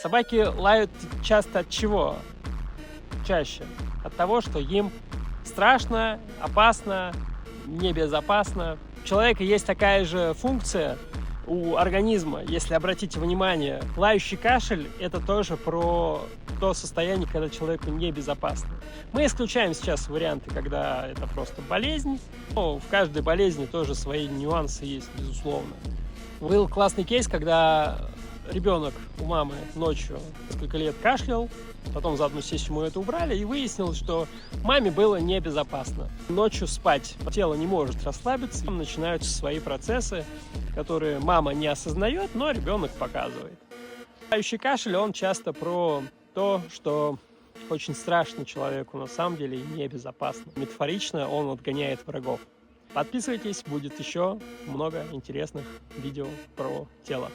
Собаки лают часто от чего? Чаще. От того, что им страшно, опасно, небезопасно. У человека есть такая же функция у организма, если обратите внимание. Лающий кашель – это тоже про то состояние, когда человеку небезопасно. Мы исключаем сейчас варианты, когда это просто болезнь. Но в каждой болезни тоже свои нюансы есть, безусловно. Был классный кейс, когда ребенок у мамы ночью несколько лет кашлял, потом за одну сессию мы это убрали, и выяснилось, что маме было небезопасно. Ночью спать тело не может расслабиться, там начинаются свои процессы, которые мама не осознает, но ребенок показывает. Лающий кашель, он часто про то, что очень страшно человеку на самом деле и небезопасно. Метафорично он отгоняет врагов. Подписывайтесь, будет еще много интересных видео про тело.